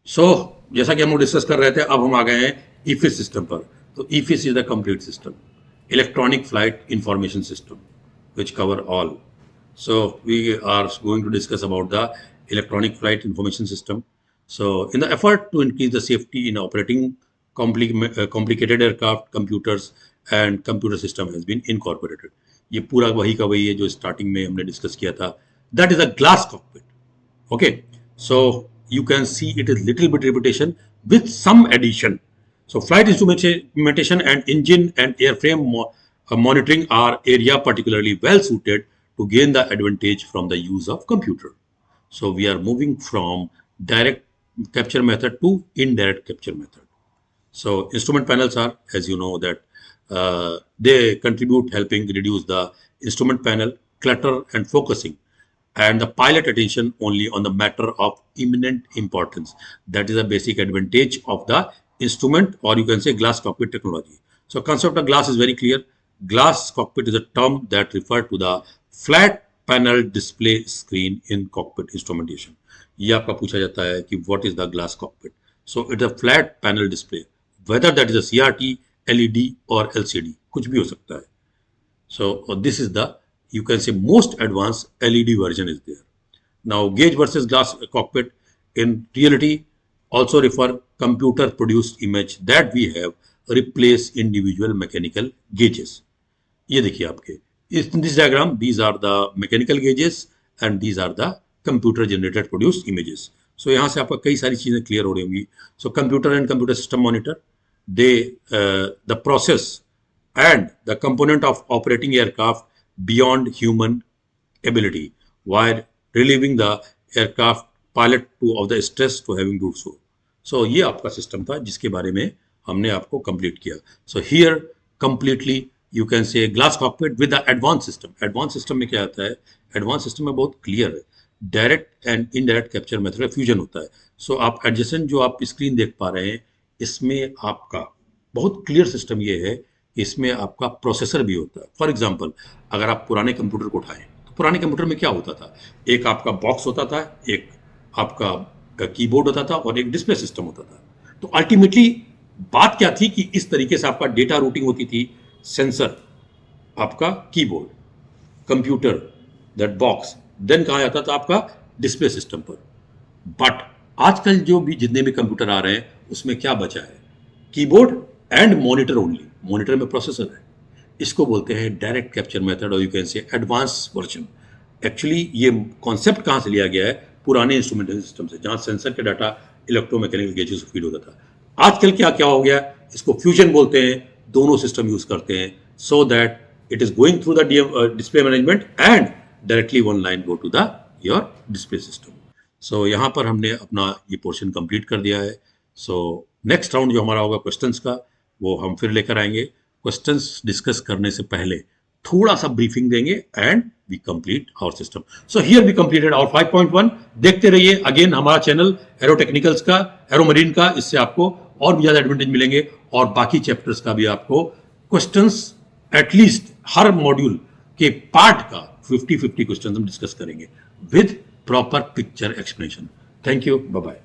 सो जैसा कि हम लोग डिस्कस कर रहे थे, अब हम आ गए हैं ईफिस सिस्टम पर। तो EFIS is the complete system, electronic flight information system, which cover all. So we are going to discuss about the electronic flight information system. So in the effort to increase the safety in operating complicated aircraft, computers and computer system has been incorporated. ये पूरा वही का वही है जो starting में हमने discuss किया था. That is a glass cockpit. Okay, so you can see it is little bit repetition with some addition. So flight instrumentation and engine and airframe monitoring are area particularly well suited to gain the advantage from the use of computer. So we are moving from direct capture method to indirect capture method. So instrument panels are, as you know, that they contribute helping reduce the instrument panel clutter and focusing and the pilot attention only on the matter of imminent importance. That is a basic advantage of the instrument, or you can say glass cockpit technology. So concept of glass is very clear. Glass cockpit is a term that refers to the flat panel display screen in cockpit instrumentation. ये आपका पूछा जाता है कि what is the glass cockpit? So it's a flat panel display, whether that is a CRT, LED or LCD, कुछ भी हो सकता है. So this is the, you can say, most advanced LED version is there. Now gauge versus glass cockpit in reality also refer computer produced image that we have replace individual mechanical gauges. ये देखिए आपके in this diagram, these are the mechanical gauges and these are the computer generated produced images. So यहाँ से आपका कई सारी चीजें clear हो रही होंगी. So computer and computer system monitor, they the process and the component of operating aircraft beyond human ability while relieving the aircraft pilot to of the stress to having do so. So ये आपका system था जिसके बारे में हमने आपको complete किया. So here completely you can say glass cockpit with the advanced system. Advanced system में क्या आता है? Advanced system में बहुत क्लियर है. Direct and indirect capture method fusion होता है. सो आप एडजेसेंट जो आप स्क्रीन देख पा रहे हैं, इसमें आपका बहुत क्लियर सिस्टम ये है, इसमें आपका प्रोसेसर भी होता है. फॉर एग्जांपल, अगर आप पुराने कंप्यूटर को उठाएं तो पुराने कंप्यूटर में क्या होता था? एक आपका बॉक्स होता था, एक आपका कीबोर्ड होता था और एक डिस्प्ले सिस्टम होता था. तो अल्टीमेटली बात क्या थी कि इस तरीके से आपका डेटा रूटिंग होती थी. सेंसर, आपका keyboard, computer, that box, then कहा जाता था आपका डिस्प्ले सिस्टम पर. बट आजकल जो भी जितने भी कंप्यूटर आ रहे हैं उसमें क्या बचा है? Keyboard and monitor only. Monitor में प्रोसेसर है. इसको बोलते हैं डायरेक्ट कैप्चर मेथड, और you can say advance version. Actually ये कॉन्सेप्ट कहाँ से लिया गया है? पुराने इंस्ट्रूमेंटेशन सिस्टम से, जहाँ सेंसर के डाटा इलेक्ट्रोमैकेनिकल गेजेस से फीड होता था. आजकल क्या क्या हो गया? इसको फ्यूजन बोलते हैं. दोनों सिस्टम यूज करते हैं so that it is going through the display management and directly one line go to the your display system. So यहाँ पर हमने अपना ये पोर्शन कंप्लीट कर दिया है. सो नेक्स्ट राउंड जो हमारा होगा क्वेश्चंस का, वो हम फिर लेकर आएंगे. क्वेश्चंस डिस्कस करने से पहले थोड़ा सा ब्रीफिंग देंगे and we complete our system. So here we completed our 5.1. देखते रहिए अगेन हमारा चैनल एरो टेक्निकल्स का, एरो मरीन का. इससे आपको और भी ज्यादा एडवांटेज मिलेंगे और बाकी चैप्टर्स का भी आपको क्वेश्चंस एटलीस्ट हर मॉड्यूल के पार्ट का 50-50 क्वेश्चन हम डिस्कस करेंगे with proper picture explanation. Thank you, bye bye.